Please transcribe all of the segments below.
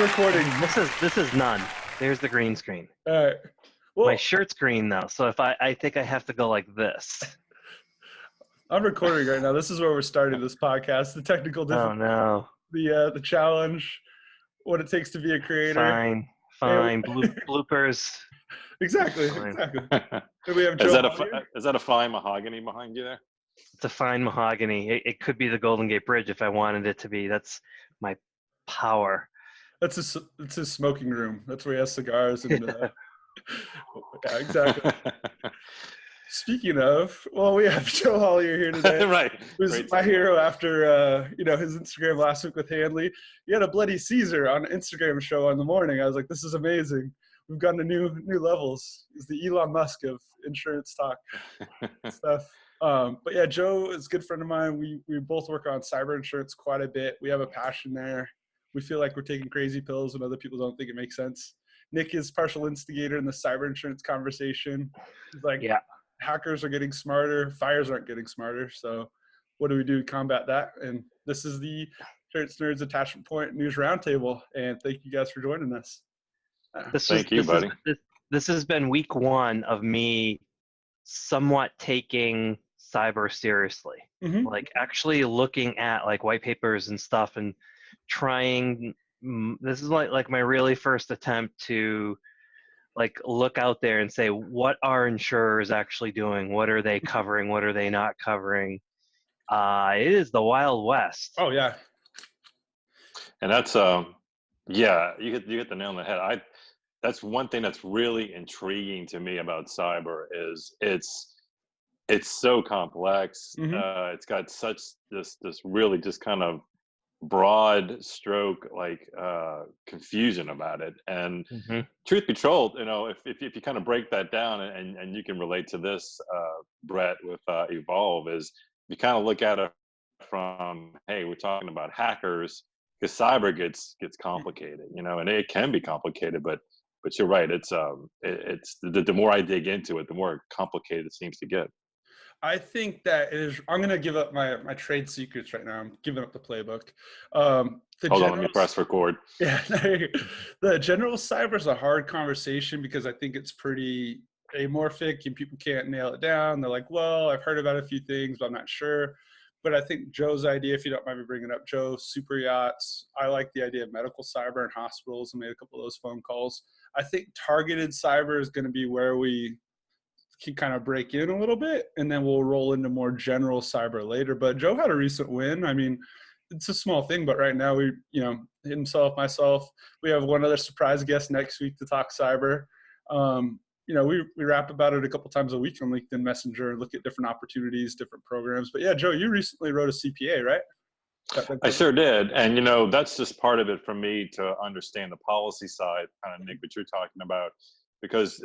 recording. This is none. There's the green screen. All right. Well, My shirt's green though, so if I think I have to go like this. I'm recording right now. This is where we're starting this podcast. The technical Oh difficulty, no. the challenge, what it takes to be a creator. Fine. Bloopers. Exactly. Fine. Exactly. And we have Joe. Is that a fine mahogany behind you there? It's a fine mahogany. It could be the Golden Gate Bridge if I wanted it to be. That's my power. It's his smoking room. That's where he has cigars. And yeah, exactly. Speaking of, well, we have Joe Hollier here today. Right. Who's my hero after his Instagram last week with Handley. He had a Bloody Caesar on an Instagram show in the morning. I was like, this is amazing. We've gone to new levels. He's the Elon Musk of insurance talk stuff. But yeah, Joe is a good friend of mine. We both work on cyber insurance quite a bit. We have a passion there. We feel like we're taking crazy pills when other people don't think it makes sense. Nick is partial instigator in the cyber insurance conversation. He's like, yeah, hackers are getting smarter. Fires aren't getting smarter. So what do we do to combat that? And this is the Insurance Nerds Attachment Point News Roundtable. And thank you guys for joining us. Thank you, buddy. This has been week one of me somewhat taking cyber seriously. Mm-hmm. Like actually looking at like white papers and stuff and trying. This is like my really first attempt to like look out there and say, what are insurers actually doing? What are they covering? What are they not covering? It is the Wild West. Oh yeah. And that's yeah, you hit the nail on the head. That's one thing that's really intriguing to me about cyber is it's so complex. Mm-hmm. It's got such this really just kind of broad stroke like confusion about it. And truth be told, if you kind of break that down and you can relate to this, Brett, with Evolve, is you kind of look at it from, hey, we're talking about hackers, because cyber gets complicated, and it can be complicated, but you're right. It's the more I dig into it, the more complicated it seems to get. I think that I'm going to give up my trade secrets right now. I'm giving up the playbook. Hold on, let me press record. Yeah, the general cyber is a hard conversation because I think it's pretty amorphic and people can't nail it down. They're like, well, I've heard about a few things, but I'm not sure. But I think Joe's idea, if you don't mind me bringing up, Joe, super yachts. I like the idea of medical cyber and hospitals. I made a couple of those phone calls. I think targeted cyber is going to be where we can kind of break in a little bit, and then we'll roll into more general cyber later. But Joe had a recent win. I mean, it's a small thing, but right now we, myself, we have one other surprise guest next week to talk cyber. We rap about it a couple times a week on LinkedIn Messenger and look at different opportunities, different programs. But yeah, Joe, you recently wrote a CPA, right? I sure did. And, that's just part of it for me to understand the policy side, kind of, Nick, what you're talking about, because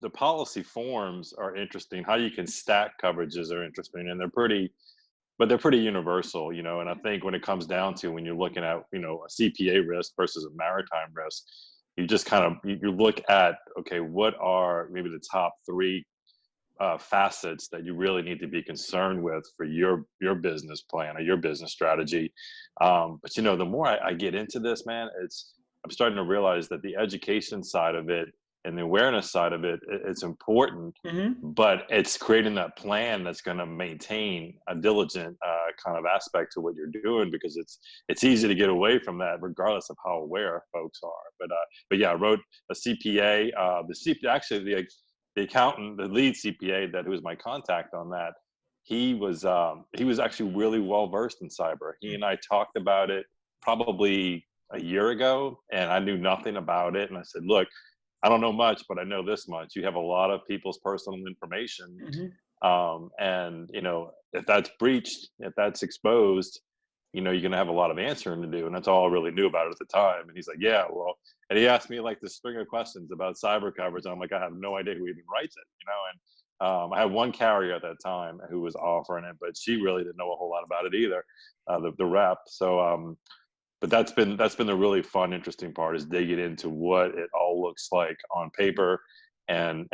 the policy forms are interesting. How you can stack coverages are interesting, and they're pretty universal, and I think when it comes down to when you're looking at, a CPA risk versus a maritime risk, you just kind of, you look at, okay, what are maybe the top three facets that you really need to be concerned with for your business plan or your business strategy. But the more I get into this, man, I'm starting to realize that the education side of it and the awareness side of it, it's important, but it's creating that plan that's going to maintain a diligent kind of aspect to what you're doing, because it's easy to get away from that regardless of how aware folks are. But yeah, I wrote a CPA. The accountant, the lead CPA who was my contact on that, he was actually really well versed in cyber. He and I talked about it probably a year ago, and I knew nothing about it. And I said, look, I don't know much, but I know this much. You have a lot of people's personal information. And, if that's breached, if that's exposed, you're going to have a lot of answering to do. And that's all I really knew about it at the time. And he's like, yeah, well, and he asked me like this string of questions about cyber coverage. And I'm like, I have no idea who even writes it, and I had one carrier at that time who was offering it, but she really didn't know a whole lot about it either, the rep. So, but that's been the really fun, interesting part, is digging into what it all looks like on paper and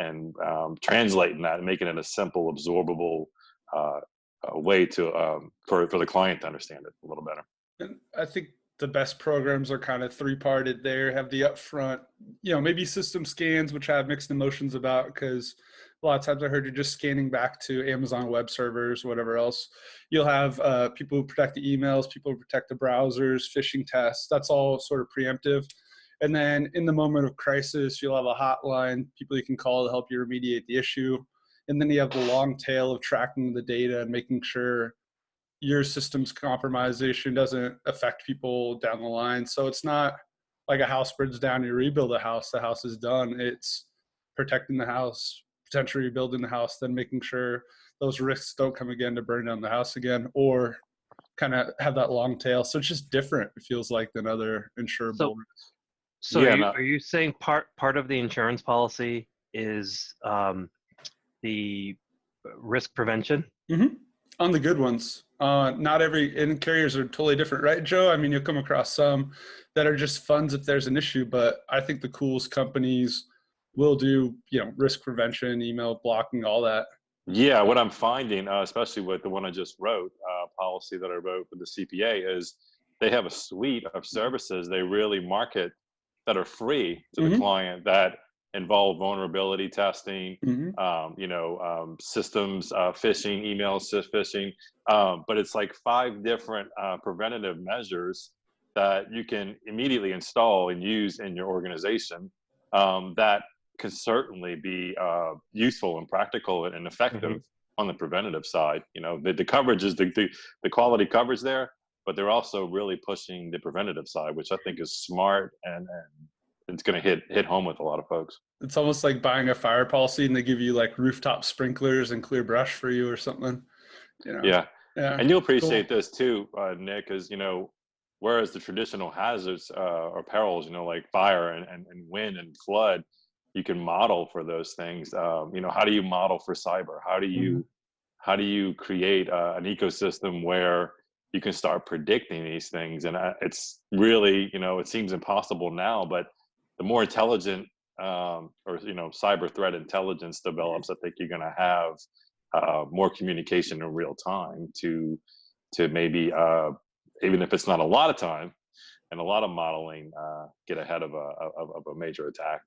translating that and making it a simple, absorbable way to for the client to understand it a little better. And I think the best programs are kind of three-parted there, have the upfront, maybe system scans, which I have mixed emotions about, because a lot of times I heard you're just scanning back to Amazon web servers, whatever else. You'll have people who protect the emails, people who protect the browsers, phishing tests. That's all sort of preemptive. And then in the moment of crisis, you'll have a hotline, people you can call to help you remediate the issue. And then you have the long tail of tracking the data and making sure your system's compromisation doesn't affect people down the line. So it's not like a house burns down, you rebuild a house, the house is done. It's protecting the house, potentially rebuilding the house, then making sure those risks don't come again to burn down the house again, or kind of have that long tail. So it's just different, it feels like, than other insurable risks. So Yeah, are you saying part of the insurance policy is the risk prevention? Mm-hmm. On the good ones. Not every, and carriers are totally different, right, Joe? I mean, you'll come across some that are just funds if there's an issue, but I think the coolest companies will do, risk prevention, email blocking, all that. Yeah, what I'm finding, especially with the one I just wrote, policy that I wrote with the CPA, is they have a suite of services they really market that are free to the client that involve vulnerability testing, systems phishing, email phishing, but it's like 5 different preventative measures that you can immediately install and use in your organization that can certainly be useful and practical and effective on the preventative side. The coverage is the quality coverage there, but they're also really pushing the preventative side, which I think is smart, and it's going to hit home with a lot of folks. It's almost like buying a fire policy and they give you like rooftop sprinklers and clear brush for you or something. Yeah. And you'll appreciate this too, Nick, is whereas the traditional hazards or perils, like fire and wind and flood, you can model for those things. How do you model for cyber? How do you create an ecosystem where you can start predicting these things? And it's really, it seems impossible now, but the more intelligent cyber threat intelligence develops, I think you're going to have more communication in real time to maybe, even if it's not a lot of time and a lot of modeling, get ahead of a major attack.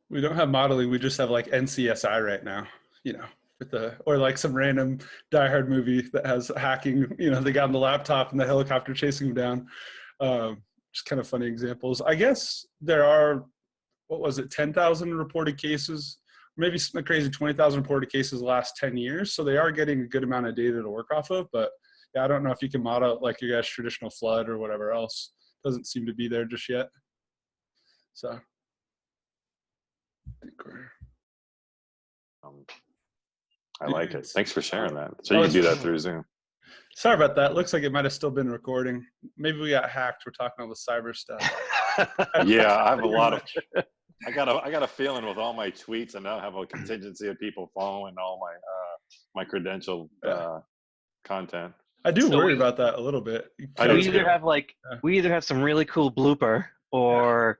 We don't have modeling. We just have like NCSI right now, or like some random Die Hard movie that has hacking, they got on the laptop and the helicopter chasing them down. Just kind of funny examples. I guess there are, 10,000 reported cases, maybe a crazy 20,000 reported cases the last 10 years. So they are getting a good amount of data to work off of, but yeah, I don't know if you can model like your guys' traditional flood or whatever else. Doesn't seem to be there just yet. So. I like it. Thanks for sharing that. So you can do that through Zoom. Sorry about that. Looks like it might have still been recording. Maybe we got hacked. We're talking all the cyber stuff. Yeah, I have a lot of. I got a feeling with all my tweets, and I have a contingency of people following all my credential content. I do worry about that a little bit. We either have some really cool blooper, or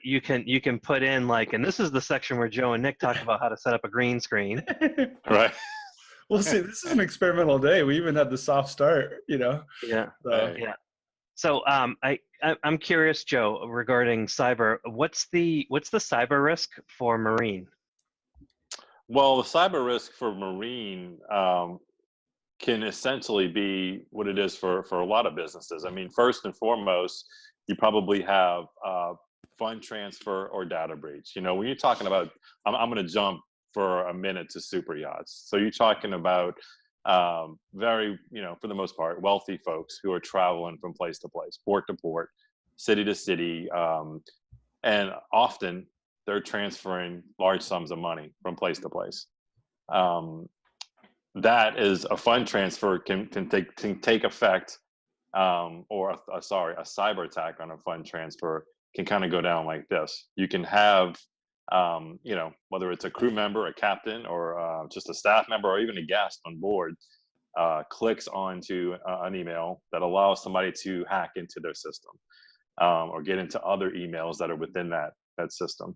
you can put in like, and this is the section where Joe and Nick talk about how to set up a green screen. Right. Well, see, this is an experimental day. We even had the soft start, Yeah. Right. Yeah. So I'm curious, Joe, regarding cyber. What's the cyber risk for Marine? Well, the cyber risk for Marine can essentially be what it is for a lot of businesses. I mean, first and foremost, you probably have fund transfer or data breach. When you're talking about, I'm going to jump for a minute to super yachts. So you're talking about very, for the most part, wealthy folks who are traveling from place to place, port to port, city to city, and often they're transferring large sums of money from place to place. That is a fund transfer can take effect, or a cyber attack on a fund transfer can kind of go down like this. You can have, whether it's a crew member, a captain, or just a staff member, or even a guest on board, clicks onto an email that allows somebody to hack into their system, or get into other emails that are within that system.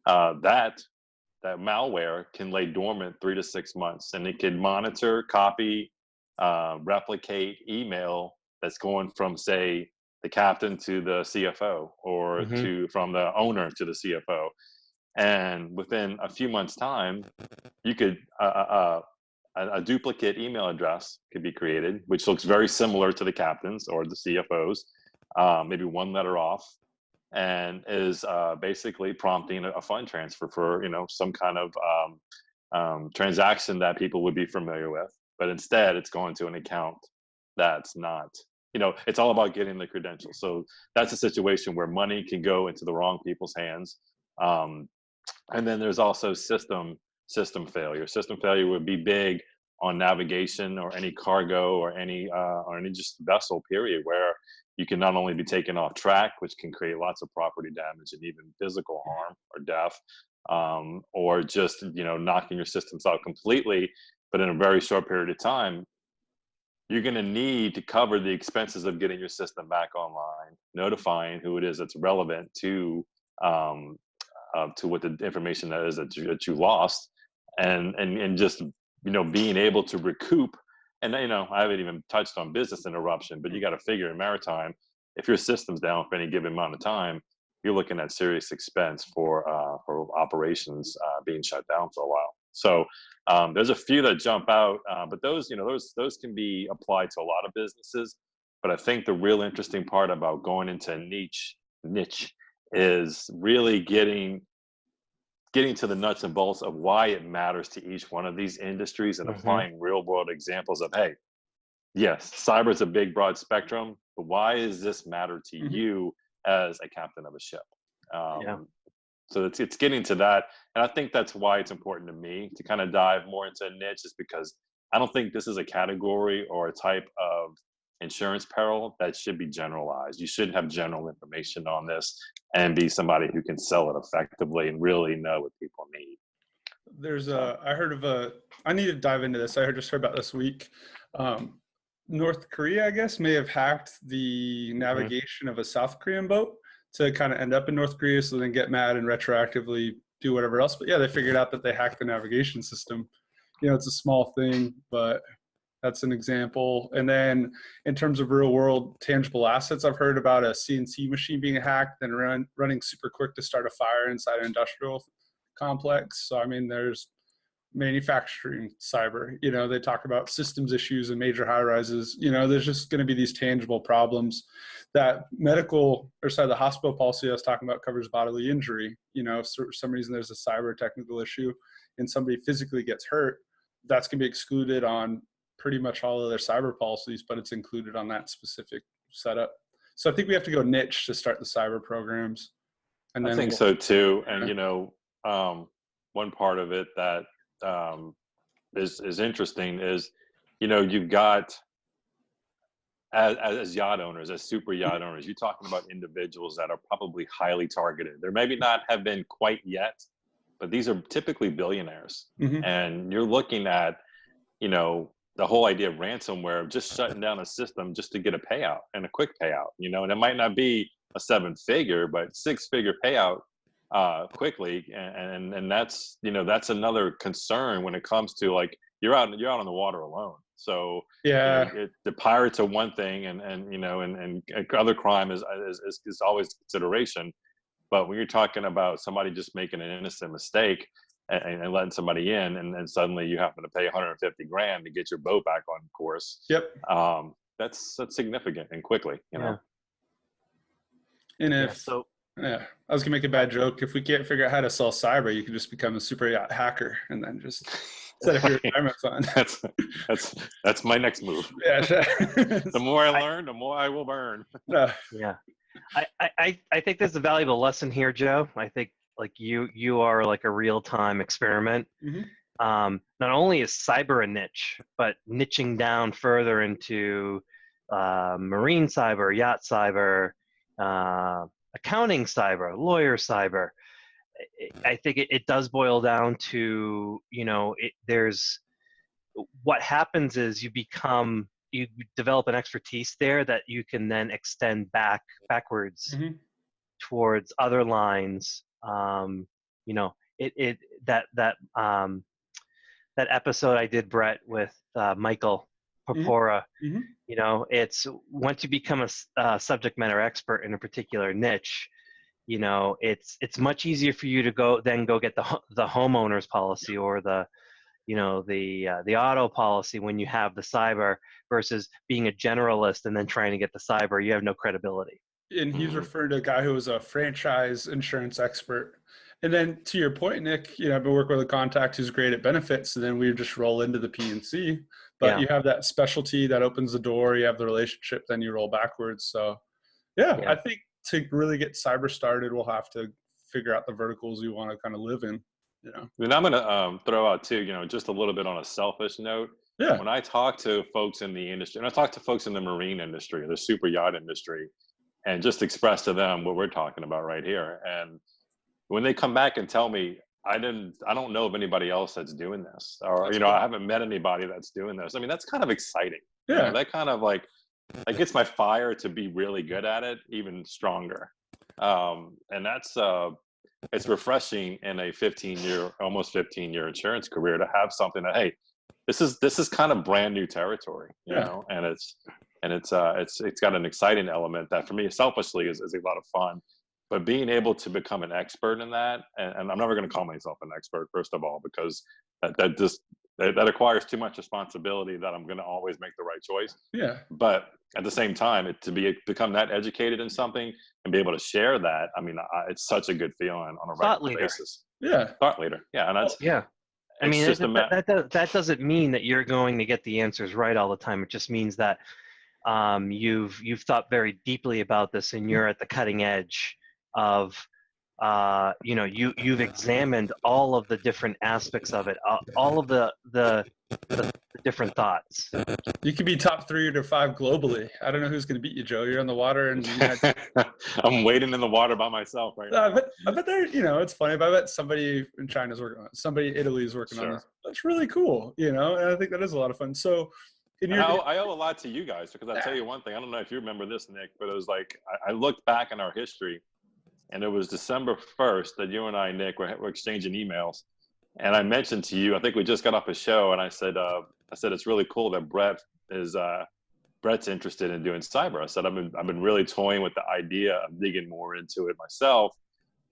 That malware can lay dormant 3 to 6 months, and it can monitor, copy, replicate email that's going from, say, the captain to the CFO, or Mhm. from the owner to the CFO. And within a few months' time, you could a duplicate email address could be created, which looks very similar to the captain's or the CFO's, maybe one letter off, and is basically prompting a fund transfer for some kind of transaction that people would be familiar with. But instead, it's going to an account that's not. It's all about getting the credentials. So that's a situation where money can go into the wrong people's hands. Um, and then there's also system failure. System failure would be big on navigation or any cargo or any just vessel period, where you can not only be taken off track, which can create lots of property damage and even physical harm or death, or just knocking your systems out completely, but in a very short period of time. You're going to need to cover the expenses of getting your system back online, notifying who it is that's relevant to what the information that is that you lost, and just being able to recoup. And I haven't even touched on business interruption, but you got to figure in maritime, if your system's down for any given amount of time, you're looking at serious expense for operations being shut down for a while. So there's a few that jump out, but those can be applied to a lot of businesses. But I think the real interesting part about going into a niche is really getting to the nuts and bolts of why it matters to each one of these industries, and Mhm. applying real world examples of, hey, yes, cyber is a big broad spectrum, but why does this matter to Mhm. you as a captain of a ship? Yeah. So it's getting to that, and I think that's why it's important to me to kind of dive more into a niche, is because I don't think this is a category or a type of insurance peril that should be generalized. You should have general information on this and be somebody who can sell it effectively and really know what people need. There's So, I heard of I need to dive into this. Just heard about this week. Um, North Korea, I guess, may have hacked the Mhm. navigation of a South Korean boat to kind of end up in North Korea, so then get mad and retroactively do whatever else. But yeah, they figured out that they hacked the navigation system. It's a small thing, but that's an example. And then in terms of real world tangible assets, I've heard about a CNC machine being hacked and running super quick to start a fire inside an industrial complex. So, I mean, there's manufacturing cyber, they talk about systems issues in major high rises. There's just going to be these tangible problems that medical, or sorry, the hospital policy I was talking about covers bodily injury. If for some reason there's a cyber technical issue and somebody physically gets hurt, that's going to be excluded on pretty much all of their cyber policies, but it's included on that specific setup. So I think we have to go niche to start the cyber programs. And I then think we'll, so too. And yeah. one part of it that is interesting is, you've got, as yacht owners, as super yacht owners, you're talking about individuals that are probably highly targeted. There maybe not have been quite yet, but these are typically billionaires. Mhm. And you're looking at, the whole idea of ransomware, of just shutting down a system just to get a payout, and a quick payout, and it might not be a 7-figure, but 6-figure payout quickly. And that's another concern when it comes to, like, you're out on the water alone. So Yeah. the pirates are one thing, and other crime is always consideration. But when you're talking about somebody just making an innocent mistake and letting somebody in, and then suddenly you happen to pay 150 grand to get your boat back on course, Yep. that's significant and quickly. Yeah. And Yeah. if, So yeah, I was gonna make a bad joke. If we can't figure out how to sell cyber, you can just become a super yacht hacker and then just set up your retirement fund. that's that's my next move. Yeah. The more I I learn, the more I will burn. No. yeah. I think there's a valuable lesson here, Joe. I think like you are like a real time experiment. Mhm. Not only is cyber a niche, but niching down further into marine cyber, yacht cyber, uh, accounting cyber, lawyer cyber. I think it does boil down to, there's what happens is you develop an expertise there that you can then extend backwards Mhm. towards other lines. You know, it that episode I did, Brett, with Michael. Mhm. Papora. Mhm. You know, it's once you become a subject matter expert in a particular niche, you know, it's much easier for you to go get the homeowner's policy or the auto policy when you have the cyber versus being a generalist and then trying to get the cyber. You have no credibility. And he's Hmm. referring to a guy who was a franchise insurance expert. And then to your point, Nick, I've been working with a contact who's great at benefits, and then we just roll into the P&C. But Yeah, you have that specialty that opens the door, you have the relationship, then you roll backwards. So yeah, yeah. I think to really get cyber started, we'll have to figure out the verticals you want to kind of live in. And I'm going to throw out too, just a little bit on a selfish note. Yeah. When I talk to folks in the industry, and I talk to folks in the marine industry, the super yacht industry, and just express to them what we're talking about right here. And when they come back and tell me, I don't know of anybody else that's doing this, or That's cool. I haven't met anybody that's doing this. I mean, that's kind of exciting. Yeah. That kind of like that gets my fire to be really good at it even stronger. And that's it's refreshing in a almost 15-year insurance career to have something that, hey, this is kind of brand new territory, Yeah. and it's got an exciting element that for me selfishly is a lot of fun. But being able to become an expert in that, and I'm never going to call myself an expert, first of all, because that acquires too much responsibility that I'm going to always make the right choice. Yeah. But at the same time, become that educated in something and be able to share that, I mean, it's such a good feeling on a Thought regular leader. basis. Yeah. Thought leader, yeah, and Well, Yeah. I it's mean, just a that doesn't mean that you're going to get the answers right all the time. It just means that you've thought very deeply about this and you're at the cutting edge of you've examined all of the different aspects of it, all of the different thoughts. you could be top 3 to 5 globally. I don't know who's going to beat you, Joe. You're on the water in the United States. I'm wading in the water by myself right now. I bet they're, it's funny. But I bet somebody in China's working on it. Somebody in Italy is working on Sure. this. That's really cool, and I think that is a lot of fun. So, in And your I owe a lot to you guys, because I'll tell you one thing. I don't know if you remember this, Nick, but it was like I looked back in our history, and it was December 1st that you and I, Nick, were exchanging emails, and I mentioned to you, I think we just got off a show, and I said it's really cool that Brett's interested in doing cyber. I said I've been really toying with the idea of digging more into it myself,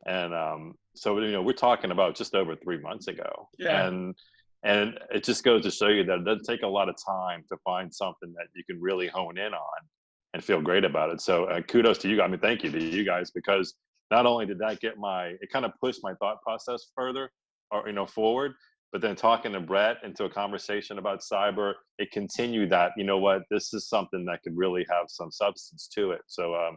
and so we're talking about just over 3 months ago, Yeah. and it just goes to show you that it doesn't take a lot of time to find something that you can really hone in on and feel great about it. So kudos to you. I mean, thank you to you guys, because not only did that it kind of pushed my thought process further, or forward, but then talking to Brett into a conversation about cyber, it continued that, this is something that could really have some substance to it. So I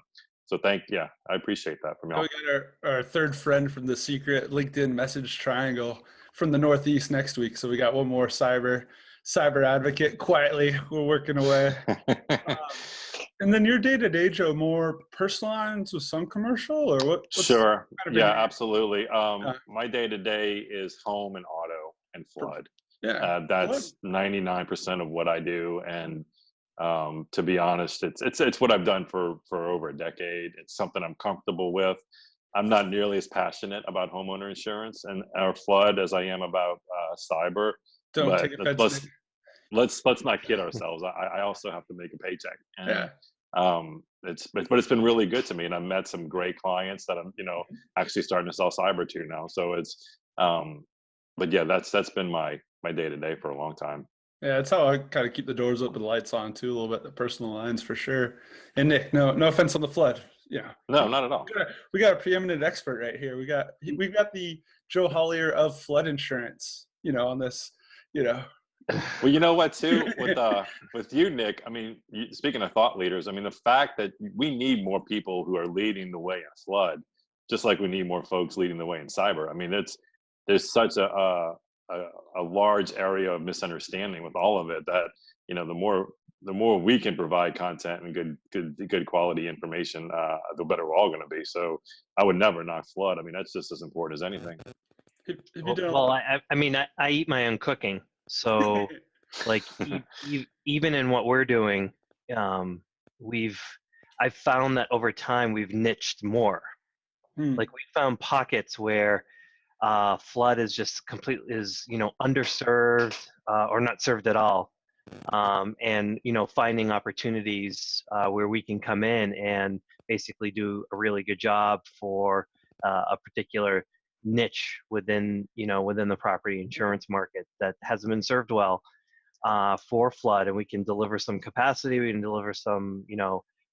appreciate that from We y'all. got our third friend from the secret LinkedIn message triangle from the Northeast next week. So we got one more cyber advocate. Quietly, we're working away. And then your day-to-day, Joe, more personal lines with some commercial, or what's Sure. kind of Yeah, been absolutely. My day-to-day is home and auto and flood. yeah. That's 99% of what I do. And to be honest, it's what I've done for over a decade. It's something I'm comfortable with. I'm not nearly as passionate about homeowner insurance and our flood as I am about cyber. Don't But take offense, Nick. let's not kid ourselves. I also have to make a paycheck, and Yeah. it's been really good to me, and I've met some great clients that I'm actually starting to sell cyber to now. So but yeah, that's been my day to day for a long time. Yeah, that's how I kind of keep the doors open, the lights on too, a little bit, the personal lines for sure. And Nick, no offense on the flood. Yeah. No, not at all. We got a preeminent expert right here. We've got the Joe Hollier of flood insurance, on this, Well, you know what, too, with you, Nick. I mean, speaking of thought leaders, I mean, the fact that we need more people who are leading the way in flood, just like we need more folks leading the way in cyber. I mean, there's such a large area of misunderstanding with all of it that the more we can provide content and good quality information, the better we're all going to be. So I would never knock flood. I mean, that's just as important as anything. Have you done a Well, lot I mean, I eat my own cooking, so like even in what we're doing, I've found that over time we've niched more. Like we found pockets where flood is just completely underserved or not served at all. and finding opportunities where we can come in and basically do a really good job for a particular niche within the property insurance market that hasn't been served well for flood, and we can deliver some capacity, we can deliver some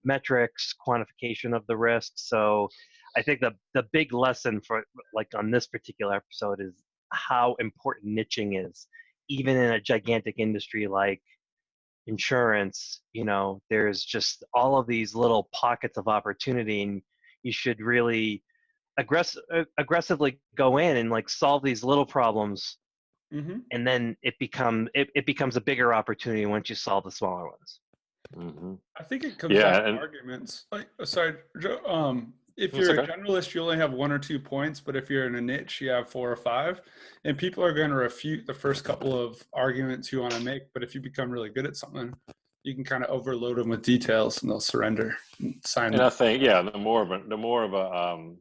metrics, quantification of the risk. So I think the big lesson for like on this particular episode is how important niching is, even in a gigantic industry like insurance. There's just all of these little pockets of opportunity, and you should really aggressively go in and like solve these little problems, Mm-hmm. and then it becomes a bigger opportunity once you solve the smaller ones. Hmm. I think it comes down Yeah, to and arguments. Like, sorry, if it's you're a okay. generalist, you only have 1 or 2 points, but if you're in a niche, you have 4 or 5. And people are going to refute the first couple of arguments you want to make. But if you become really good at something, you can kind of overload them with details, and they'll surrender and sign And it. I think, yeah, the more of a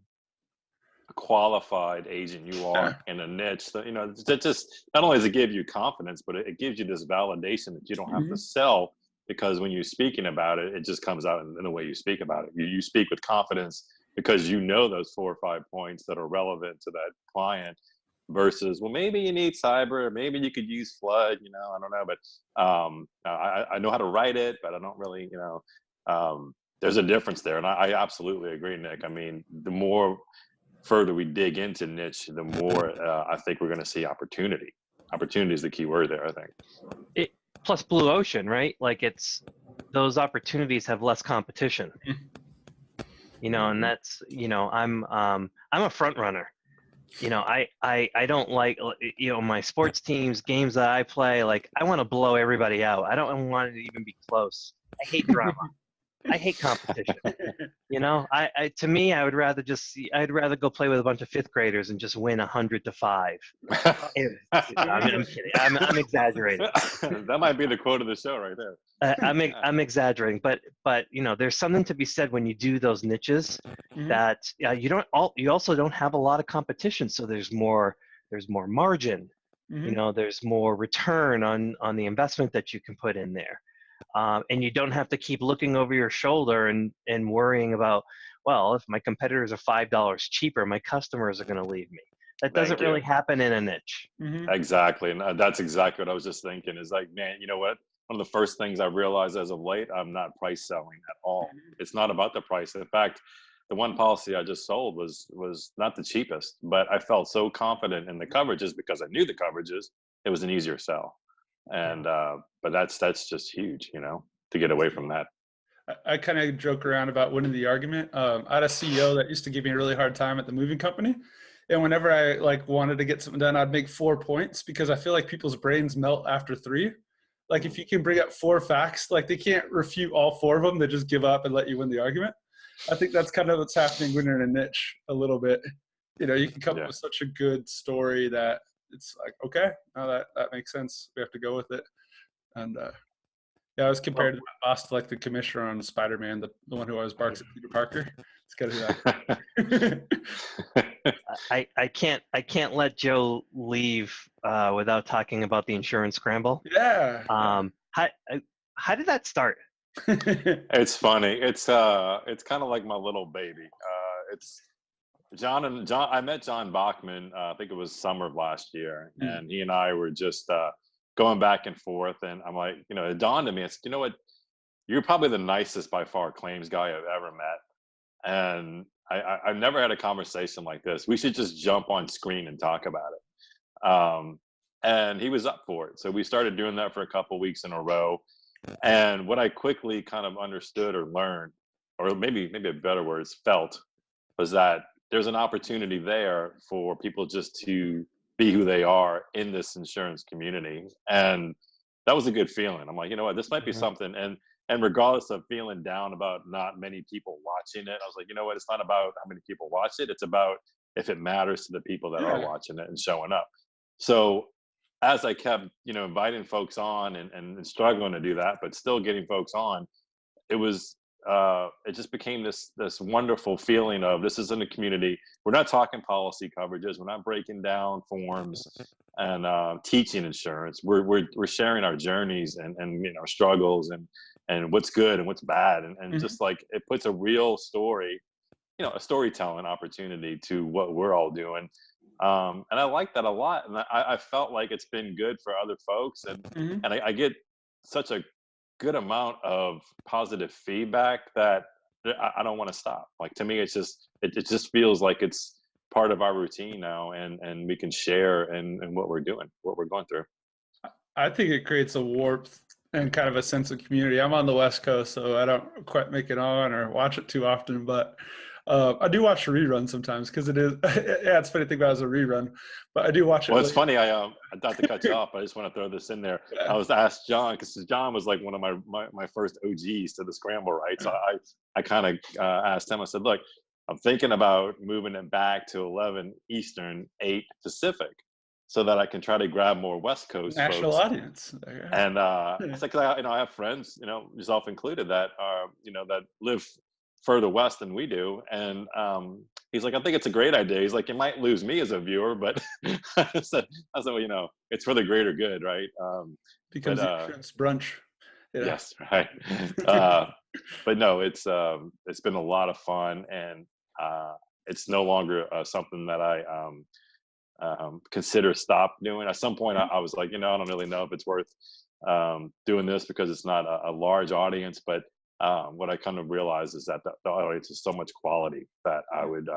qualified agent you are Yeah. in a niche, that that just not only does it give you confidence, but it gives you this validation that you don't have to Mhm. sell, because when you're speaking about it, it just comes out in the way you speak about it. You speak with confidence because you know those 4 or 5 points that are relevant to that client, versus, well, maybe you need cyber, maybe you could use flood, I don't know, but I know how to write it, but I don't really, there's a difference there. And I absolutely agree, Nick. I mean, the more further we dig into niche, the more I think we're going to see opportunity. Opportunity is the key word there, I think. It plus blue ocean, right? Like it's those opportunities have less competition, and Mhm. that's I'm a front runner. I don't like my sports teams, games that I play. Like I want to blow everybody out. I don't want it to even be close. I hate drama. I hate competition. I to me, I'd rather go play with a bunch of fifth graders and just win 100-5. I'm kidding. I'm exaggerating. That might be the quote of the show right there. I'm exaggerating, but there's something to be said when you do those niches Mhm. that you also don't have a lot of competition, so there's more margin. Mhm. There's more return on the investment that you can put in there, and you don't have to keep looking over your shoulder and worrying about, well, if my competitors are $5 cheaper, my customers are going to leave me. That doesn't Thank you. really happen in a niche. Mhm. Exactly. And that's exactly what I was just thinking, is like, man, you know what? One of the first things I realized as of late, I'm not price selling at all. It's not about the price. In fact, the one policy I just sold was not the cheapest, but I felt so confident in the coverages because I knew the coverages. It was an easier sell. And but that's just huge, to get away from that. I kind of joke around about winning the argument. I had a CEO that used to give me a really hard time at the moving company, and whenever I like wanted to get something done, I'd make 4 points because I feel like people's brains melt after 3. Like if you can bring up 4 facts, like they can't refute all 4 of them; they just give up and let you win the argument. I think that's kind of what's happening when you're in a niche a little bit. You can come up Yeah. with such a good story that it's like, okay, no, that makes sense. We have to go with it. And yeah, I was compared Well, to my boss to like the commissioner on Spider-Man, the one who always barks at Peter Parker. It's kind of that. I can't let Joe leave without talking about the insurance scramble. Yeah. How did that start? It's funny. It's kind of like my little baby. It's John. I met John Bachman. I think it was summer of last year, Mm. and he and I were just going back and forth. And I'm like, it dawned on me. I said, you know what? You're probably the nicest by far claims guy I've ever met, and I've never had a conversation like this. We should just jump on screen and talk about it. And he was up for it, so we started doing that for a couple weeks in a row. And what I quickly kind of understood or learned, or maybe a better words, felt, was that there's an opportunity there for people just to be who they are in this insurance community. And that was a good feeling. I'm like, you know what, this might be Uh-huh. something. And regardless of feeling down about not many people watching it, I was like, you know what, it's not about how many people watch it. It's about if it matters to the people that are Yeah. watching it and showing up. So as I kept, inviting folks on and struggling to do that, but still getting folks on, it was it just became this wonderful feeling of this is in the community. We're not talking policy coverages. We're not breaking down forms and teaching insurance. We're sharing our journeys and struggles and what's good and what's bad and Mhm. just like it puts a real story, a storytelling opportunity to what we're all doing. And I like that a lot. And I felt like it's been good for other folks. And Mhm. I get such a good amount of positive feedback that I don't want to stop. Like to me, it just feels like it's part of our routine now, and we can share and what we're doing, what we're going through. I think it creates a warmth and kind of a sense of community. I'm on the West Coast, so I don't quite make it on or watch it too often, but I do watch the rerun sometimes because it is, yeah, it's funny to think about it as a rerun, but I do watch it Well, it's late. funny. Not to cut you off, but I just want to throw this in there. I Yeah. was asked John because John was like one of my first OGs to the scramble, right? So I kind of asked him. I said, "Look, I'm thinking about moving it back to 11 Eastern, 8 Pacific, so that I can try to grab more West Coast National folks." audience. And Yeah. it's like I have friends, yourself included, that are that live further west than we do, and he's like, I think it's a great idea. He's like, you might lose me as a viewer, but I said, well, it's for the greater good, right? But Becomes the insurance brunch. Yeah. yes, right. But no, it's been a lot of fun, and it's no longer something that I consider stop doing. At some point, I was like, I don't really know if it's worth doing this because it's not a large audience. But what I kind of realized is that the audience is so much quality that I would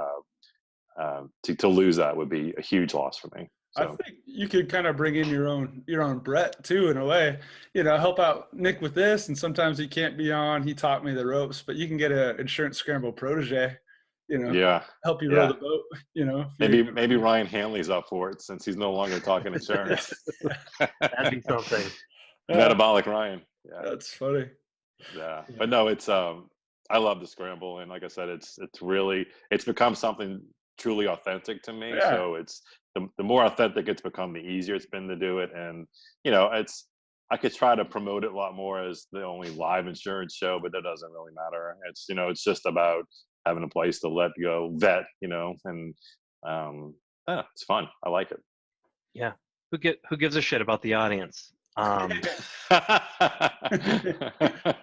to lose that would be a huge loss for me. I So think you could kind of bring in your own Brett too, in a way. Help out Nick with this, and sometimes he can't be on. He taught me the ropes, but you can get a insurance scramble protege. yeah, Help you row yeah. the boat. If you're Maybe Ryan Hanley's up for it since he's no longer talking insurance. That'd be something. Yeah, Metabolic Ryan. Yeah. that's funny. Yeah, Yeah. but no, it's I love the scramble, and like I said, it's become something truly authentic to me. Yeah. So it's the more authentic it's become, the easier it's been to do it, and it's I could try to promote it a lot more as the only live insurance show, but that doesn't really matter. It's just about having a place to let go vet, and yeah, it's fun. I like it. Yeah. Who gives a shit about the audience?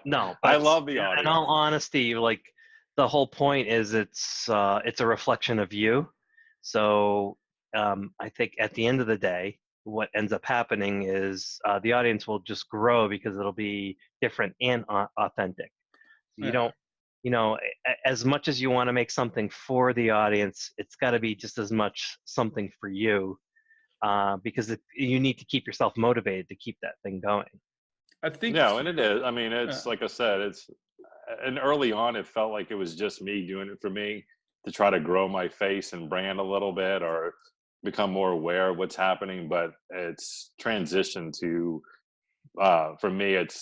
No, I but love the in all audience. honesty, like the whole point is it's a reflection of you. So I think at the end of the day, what ends up happening is the audience will just grow because it'll be different and authentic. You Yeah. don't, as much as you want to make something for the audience, it's got to be just as much something for you because you need to keep yourself motivated to keep that thing going. I think. No, and it is. I mean, Yeah. it's like I said, and early on, it felt like it was just me doing it for me to try to grow my face and brand a little bit or become more aware of what's happening. But it's transitioned to, for me, it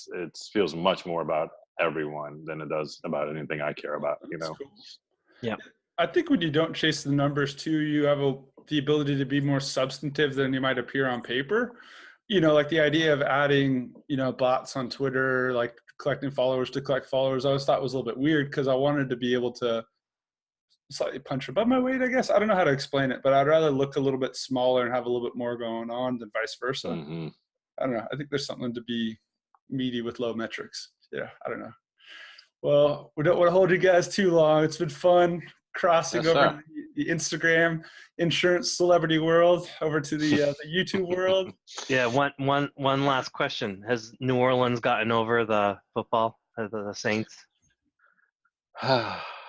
feels much more about everyone than it does about anything I care about, That's cool. Yeah. I think when you don't chase the numbers too, you have the ability to be more substantive than you might appear on paper. Like the idea of adding, bots on Twitter, like collecting followers to collect followers, I always thought was a little bit weird because I wanted to be able to slightly punch above my weight, I guess. I don't know how to explain it, but I'd rather look a little bit smaller and have a little bit more going on than vice versa. Hmm. I don't know. I think there's something to be meaty with low metrics. Yeah, I don't know. Well, we don't want to hold you guys too long. It's been fun crossing Yes, over sir. the Instagram insurance celebrity world over to the YouTube world. Yeah. One last question: has New Orleans gotten over the football, the Saints?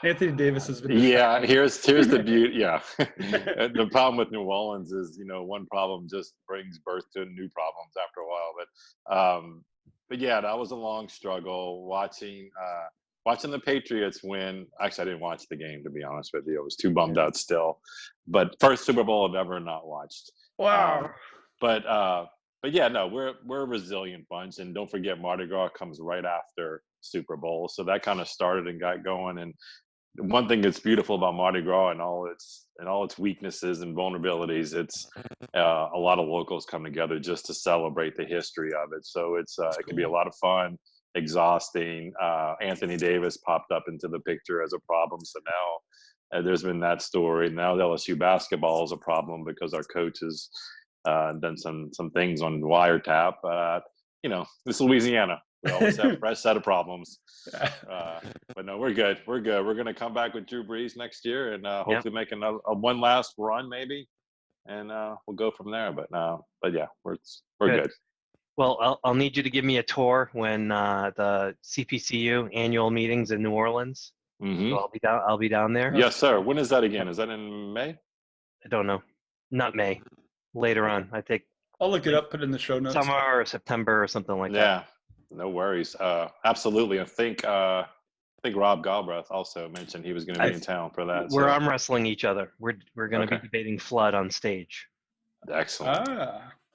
Anthony Davis has been Yeah, distracted. here's the beauty. Yeah, the problem with New Orleans is one problem just brings birth to new problems after a while. But yeah, that was a long struggle watching the Patriots win. Actually, I didn't watch the game, to be honest with you. I was too bummed out still. But first Super Bowl I've ever not watched. Wow. Um, but yeah, no, we're a resilient bunch, and don't forget Mardi Gras comes right after Super Bowl, so that kind of started and got going. And one thing that's beautiful about Mardi Gras and all its weaknesses and vulnerabilities, it's a lot of locals come together just to celebrate the history of it. So That's it can be a cool. lot of fun. exhausting. Anthony Davis popped up into the picture as a problem. So now there's been that story. Now LSU basketball is a problem because our coach has done some things on wiretap. This is Louisiana. We always have a fresh set of problems. But no, we're good. We're good. We're going to come back with Drew Brees next year and hopefully make one last run maybe. And we'll go from there. But yeah, we're good. Well, I'll need you to give me a tour when the CPCU annual meetings in New Orleans. Mm-hmm. So I'll be down there. Yes, sir. When is that again? Is that in May? I don't know. Not May. Later on, I think. I'll look it up. Put it in the show notes. Summer or September or something like that. Yeah, no worries. Absolutely. I think Rob Galbraith also mentioned he was going to be in town for that. We're arm wrestling each other. We're going to be debating flood on stage. Excellent.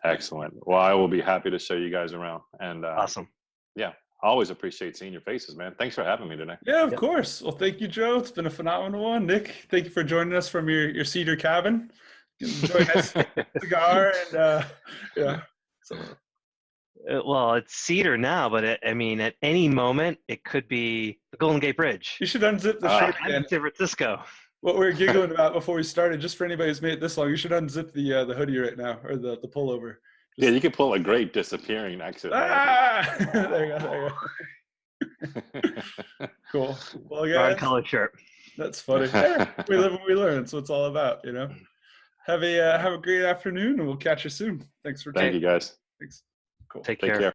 Excellent. Well, I will be happy to show you guys around. And awesome. Yeah, I always appreciate seeing your faces, man. Thanks for having me today. Yeah, of course. Well, thank you, Joe. It's been a phenomenal one. Nick, thank you for joining us from your cedar cabin. Enjoy a nice cigar and yeah. So. Well, it's cedar now, but at any moment it could be the Golden Gate Bridge. You should unzip the shirt again. I'm in San Francisco. What we were giggling about before we started, just for anybody who's made it this long, you should unzip the hoodie right now, or the pullover. Yeah, you could pull a great disappearing exit. There you go. Cool. Well, guys, color shirt. That's funny. Yeah, we live and we learn. That's what it's all about, Have a great afternoon, and we'll catch you soon. Thank you, guys. Thanks. Cool. Take care.